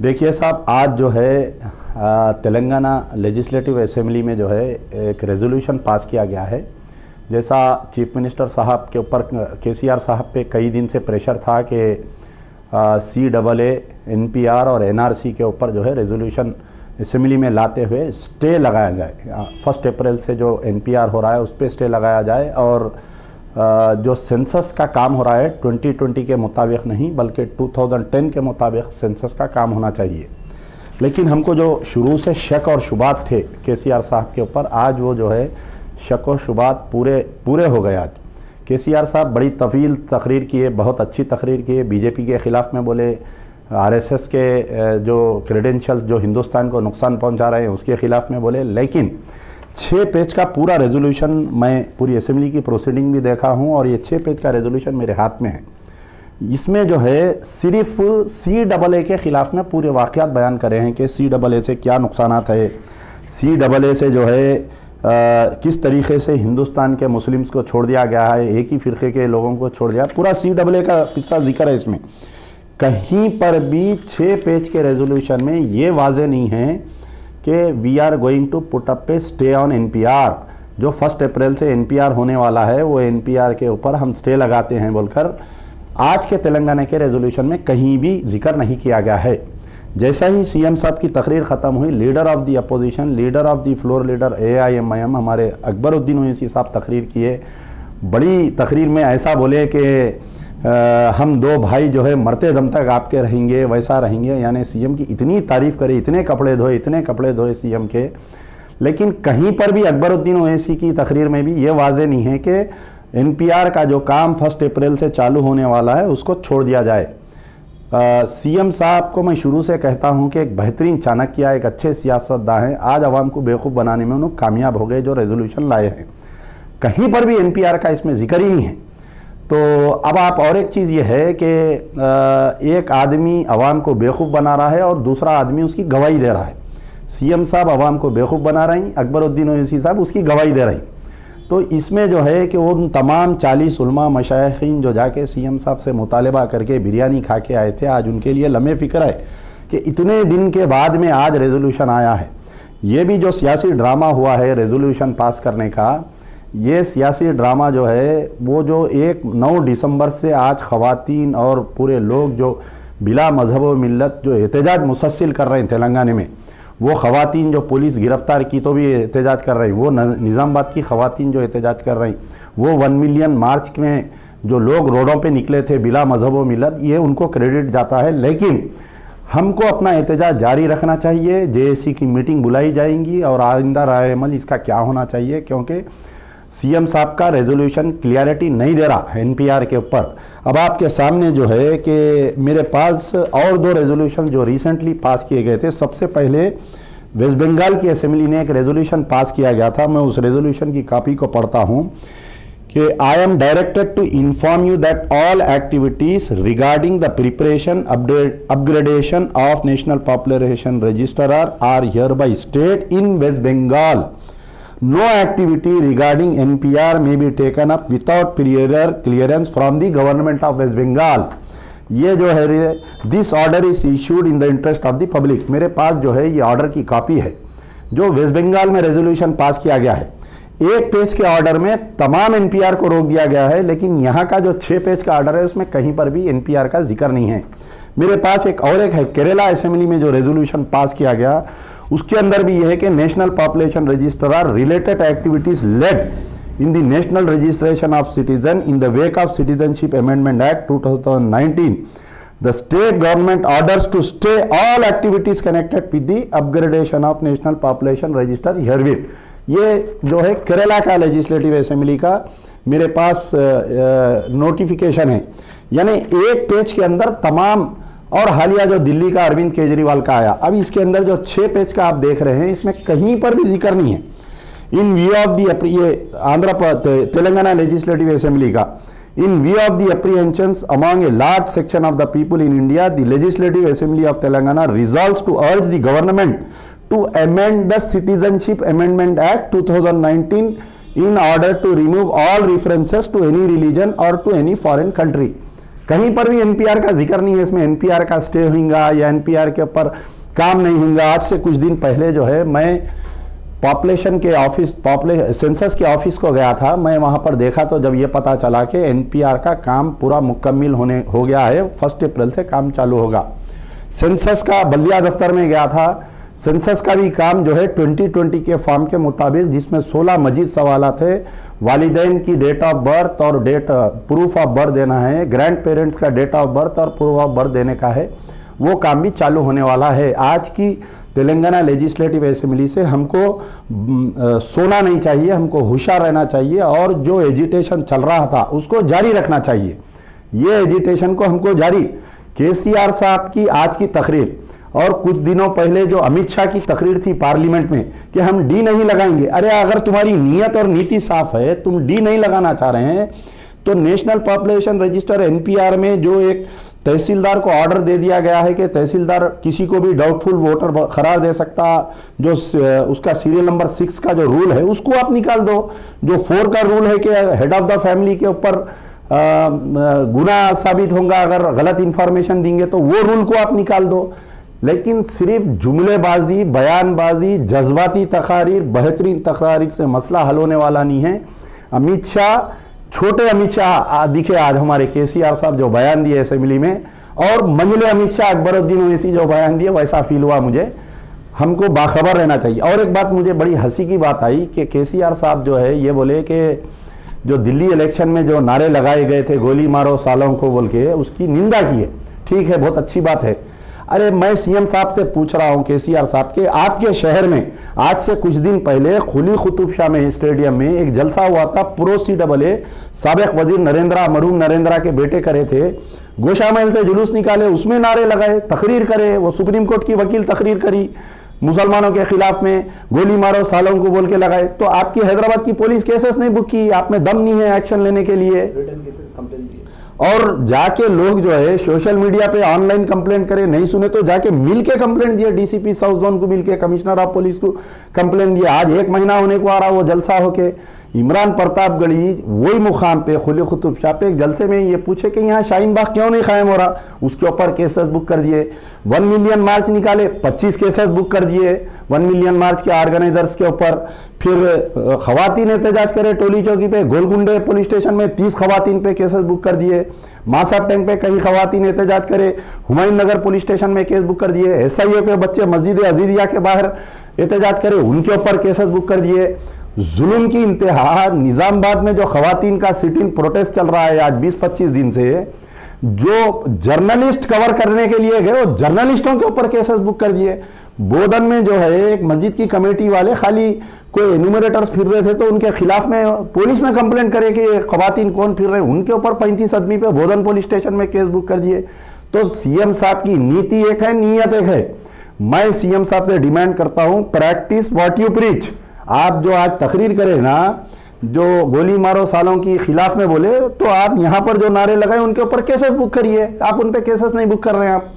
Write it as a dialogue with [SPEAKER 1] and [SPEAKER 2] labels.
[SPEAKER 1] देखिए साहब, आज जो है तेलंगाना लेजिस्लेटिव असेंबली में जो है एक रेजोल्यूशन पास किया गया है। जैसा चीफ मिनिस्टर साहब के ऊपर केसीआर साहब पे कई दिन से प्रेशर था कि CAA, NPR और NRC के ऊपर जो है रेजोल्यूशन असेंबली में लाते हुए स्टे लगाया जाए। 1 अप्रैल से जो NPR हो रहा है उस पर स्टे लगाया जाए और जो सेंसस का काम हो रहा है 2020 के मुताबिक नहीं बल्कि 2010 के मुताबिक सेंसस का काम होना चाहिए। लेकिन हमको जो शुरू से शक और शुबात थे केसीआर साहब के ऊपर, आज वो जो है शक और शुबात पूरे हो गए। आज केसीआर साहब बड़ी तवील तकरीर किए, बहुत अच्छी तकरीर किए, बीजेपी के ख़िलाफ़ में बोले, RSS के जो क्रेडेंशियल्स जो हिंदुस्तान को नुकसान पहुंचा रहे हैं उसके ख़िलाफ़ में बोले। लेकिन 6 पेज का पूरा रेजोल्यूशन, मैं पूरी असेंबली की प्रोसीडिंग भी देखा हूं और ये 6 पेज का रेजोल्यूशन मेरे हाथ में है। इसमें जो है सिर्फ CAA के ख़िलाफ़ में पूरे वाक़यात बयान करे हैं कि CAA से क्या नुकसानात है, CAA से जो है किस तरीके से हिंदुस्तान के मुस्लिम्स को छोड़ दिया गया है, एक ही फ़िरक़े के लोगों को छोड़ दिया। पूरा CAA का किस्सा जिक्र है इसमें। कहीं पर भी 6 पेज के रेजोल्यूशन में ये वाज़े नहीं है कि we are going to put up a stay on NPR। जो 1 अप्रैल से NPR होने वाला है वो NPR के ऊपर हम स्टे लगाते हैं बोलकर आज के तेलंगाना के रेजोल्यूशन में कहीं भी जिक्र नहीं किया गया है। जैसा ही CM साहब की तकरीर ख़त्म हुई, leader of the opposition, leader of the floor leader AIMIM हमारे अकबरुद्दीन ओवैसी साहब तकरीर किए। बड़ी तकरीर में ऐसा बोले कि हम 2 भाई जो है मरते दम तक आपके रहेंगे, वैसा रहेंगे। यानी CM की इतनी तारीफ़ करी, इतने कपड़े धोए CM के। लेकिन कहीं पर भी अकबरुद्दीन ओवैसी की तकरीर में भी ये वाज़े नहीं है कि NPR का जो काम 1 अप्रैल से चालू होने वाला है उसको छोड़ दिया जाए। CM साहब को मैं शुरू से कहता हूं कि एक बेहतरीन चाणक्य, एक अच्छे सियासतदान हैं। आज आवाम को बेवकूफ़ बनाने में उन्होंने कामयाब हो गए जो रेजोल्यूशन लाए हैं। कहीं पर भी NPR का इसमें जिक्र ही नहीं है। तो अब आप और एक चीज़ ये है कि एक आदमी आवाम को बेवकूफ़ बना रहा है और दूसरा आदमी उसकी गवाही दे रहा है। CM साहब आवाम को बेवकूफ़ बना रही, अकबरुद्दीन ओवैसी साहब उसकी गवाही दे रही। तो इसमें जो है कि वो तमाम 40 उलमा मशाइखीन जो जाके CM साहब से मुतालबा करके बिरयानी खा के आए थे, आज उनके लिए लम्हे फ़िक्र है कि इतने दिन के बाद में आज रेजोल्यूशन आया है। ये भी जो सियासी ड्रामा हुआ है रेजोल्यूशन पास करने का, ये सियासी ड्रामा जो है वो जो 9 दिसंबर से आज ख़वातीन और पूरे लोग जो बिला मजहब व मिल्लत जो एहतजाज मुसलसल कर रहे हैं तेलंगाना में, वो ख़वातीन जो पुलिस गिरफ्तार की तो भी एहतजाज कर रही, वो निज़ामाबाद की ख़वातीन जो एहतजाज कर रही, वो 1 मिलियन मार्च में जो लोग रोडों पे निकले थे बिला मजहब व मिल्लत, ये उनको क्रेडिट जाता है। लेकिन हमको अपना एहतजाज जारी रखना चाहिए। JAC की मीटिंग बुलाई जाएंगी और आइंदा राय अमल इसका क्या होना चाहिए, क्योंकि CM साहब का रेजोल्यूशन क्लियरिटी नहीं दे रहा NPR के ऊपर। अब आपके सामने जो है कि मेरे पास और 2 रेजोल्यूशन जो रिसेंटली पास किए गए थे। सबसे पहले वेस्ट बंगाल की असेंबली ने एक रेजोल्यूशन पास किया गया था। मैं उस रेजोल्यूशन की कॉपी को पढ़ता हूँ कि I am directed to inform you that all activities regarding the preparation upgradation of national population register are hereby stayed in West Bengal. No activity regarding NPR may be taken up without prior clearance from the government of West Bengal। ये जो है this order is issued in the interest of the public. मेरे पास जो है ये order की copy है जो वेस्ट बंगाल में रेजोल्यूशन पास किया गया है। 1 पेज के ऑर्डर में तमाम NPR को रोक दिया गया है, लेकिन यहाँ का जो 6 पेज का ऑर्डर है उसमें कहीं पर भी NPR का जिक्र नहीं है। मेरे पास एक है केरला असेंबली में जो रेजोल्यूशन पास किया गया, उसके अंदर भी यह है कि national population register are related activities led in the national registration of citizen in the wake of citizenship amendment act 2019। The state government orders to stay all activities connected with the upgradation of national population register herewith. ये जो है केरला का legislative assembly का मेरे पास notification है। यानी 1 page के अंदर तमाम, और हालिया जो दिल्ली का अरविंद केजरीवाल का आया, अब इसके अंदर जो 6 पेज का आप देख रहे हैं इसमें कहीं पर भी जिक्र नहीं है। इन व्यू ऑफ दी, ये तेलंगाना लेजिस्लेटिव असेंबली का, in view of the apprehensions among a large section of the people in India, the legislative assembly of Telangana resolves to urge the government to amend the citizenship amendment act 2019 in order to remove all references to any religion or to any foreign country। कहीं पर भी NPR का जिक्र नहीं है इसमें, NPR का stay होगा या एनपीआर के ऊपर काम नहीं होगा। आज से कुछ दिन पहले जो है मैं पॉपुलेशन के ऑफिस, सेंसस के ऑफिस को गया था, मैं वहाँ पर देखा तो जब ये पता चला कि एनपीआर का काम पूरा मुकम्मल हो गया है, 1 अप्रैल से काम चालू होगा। सेंसस का बल्दिया दफ्तर में गया था, सेंसस का भी काम जो है 2020 के फॉर्म के मुताबिक, जिसमें 16 मजीद सवाल थे, वालिदैन की डेट ऑफ बर्थ और प्रूफ ऑफ बर्थ देना है, ग्रैंड पेरेंट्स का डेट ऑफ बर्थ और प्रूफ ऑफ बर्थ देने का है, वो काम भी चालू होने वाला है। आज की तेलंगाना लेजिस्लेटिव असेंबली से हमको सोना नहीं चाहिए, हमको होशियार रहना चाहिए और जो एजिटेशन चल रहा था उसको जारी रखना चाहिए। ये एजिटेशन को हमको जारी, केसीआर साहब की आज की तकरीर और कुछ दिनों पहले जो अमित शाह की तकरीर थी पार्लियामेंट में कि हम डी नहीं लगाएंगे, अरे अगर तुम्हारी नीयत और नीति साफ है, तुम डी नहीं लगाना चाह रहे हैं, तो नेशनल पॉपुलेशन रजिस्टर एनपीआर में जो एक तहसीलदार को ऑर्डर दे दिया गया है कि तहसीलदार किसी को भी डाउटफुल वोटर करार दे सकता, जो उसका सीरियल नंबर 6 का जो रूल है उसको आप निकाल दो। जो 4 का रूल है कि हेड ऑफ द फैमिली के ऊपर गुनाह साबित होगा अगर गलत इंफॉर्मेशन देंगे, तो वो रूल को आप निकाल दो। लेकिन सिर्फ जुमलेबाजी, बयानबाजी, जज्बाती तकारीर, बेहतरीन तकारीर से मसला हल होने वाला नहीं है। अमित शाह, छोटे अमित शाह दिखे आज हमारे केसीआर साहब जो बयान दिए असेंबली में, और मंझले अमित शाह अकबरुद्दीन ओवैसी जो बयान दिए, वैसा फील हुआ मुझे। हमको बाखबर रहना चाहिए। और एक बात मुझे बड़ी हंसी की बात आई कि केसीआर साहब जो है ये बोले कि जो दिल्ली इलेक्शन में जो नारे लगाए गए थे गोली मारो सालों को बोल के, उसकी निंदा की है। ठीक है, बहुत अच्छी बात है। अरे मैं सीएम साहब से पूछ रहा हूं, केसीआर साहब के, आपके शहर में आज से कुछ दिन पहले खुली कुतुब शाह में स्टेडियम में एक जलसा हुआ था, प्रो CAA साबिक वजीर नरेंद्रा, मरूम नरेंद्रा के बेटे करे थे, गोशा महल से जुलूस निकाले, उसमें नारे लगाए, तकरीर करे, वो सुप्रीम कोर्ट की वकील तकरीर करी मुसलमानों के खिलाफ में, गोली मारो सालों को बोल के लगाए। तो आपकी हैदराबाद की पुलिस केसेस नहीं बुक की, आप में दम नहीं है एक्शन लेने के लिए। और जाके लोग जो है सोशल मीडिया पे ऑनलाइन कंप्लेंट करे, नहीं सुने तो जाके मिल के कंप्लेंट दिए, डीसीपी साउथ जोन को मिल के, कमिश्नर ऑफ पुलिस को कंप्लेंट दिया। आज 1 महीना होने को आ रहा वो जलसा होके, इमरान प्रतापगढ़ी वही मुकाम पे खुली कुतुब शाह पे एक जलसे में ये पूछे कि यहाँ शाहीन बाग क्यों नहीं कायम हो रहा, उसके ऊपर केसेस बुक कर दिए। 1 मिलियन मार्च निकाले, 25 केसेस बुक कर दिए 1 मिलियन मार्च के ऑर्गेनाइजर्स के ऊपर। फिर खवातीन एहतजाज करे टोली चौकी पे, गोलकुंडे पुलिस स्टेशन में 30 खवातीन पे केसेस बुक कर दिए। मासाब टैंक पे कई खवातीन एहतजाज करे, हुमायूं नगर पुलिस स्टेशन में केस बुक कर दिए। SIO के बच्चे मस्जिद अजीजिया के बाहर एहतजाज करे, उनके ऊपर केसेस बुक कर दिए। जुल्म की इंतहा, निजामाबाद में जो खवातीन का सिटिंग प्रोटेस्ट चल रहा है आज 20-25 दिन से, जो जर्नलिस्ट कवर करने के लिए गए वो जर्नलिस्टों के ऊपर केसेस बुक कर दिए। बोधन में जो है एक मस्जिद की कमेटी वाले खाली कोई एन्यूमरेटर्स फिर रहे थे तो उनके खिलाफ में पुलिस में कंप्लेंट करे कि खवातीन कौन फिर रहे, उनके ऊपर 35 आदमी पे बोधन पुलिस स्टेशन में केस बुक कर दिए। तो सीएम साहब की नीति एक है, नीयत एक है। मैं सीएम साहब से डिमांड करता हूं, प्रैक्टिस व्हाट यू प्रीच। आप जो आज तकरीर करें ना, जो गोली मारो सालों की खिलाफ में बोले, तो आप यहां पर जो नारे लगाए उनके ऊपर केसेस बुक करिए। आप उन पे केसेस नहीं बुक कर रहे हैं आप।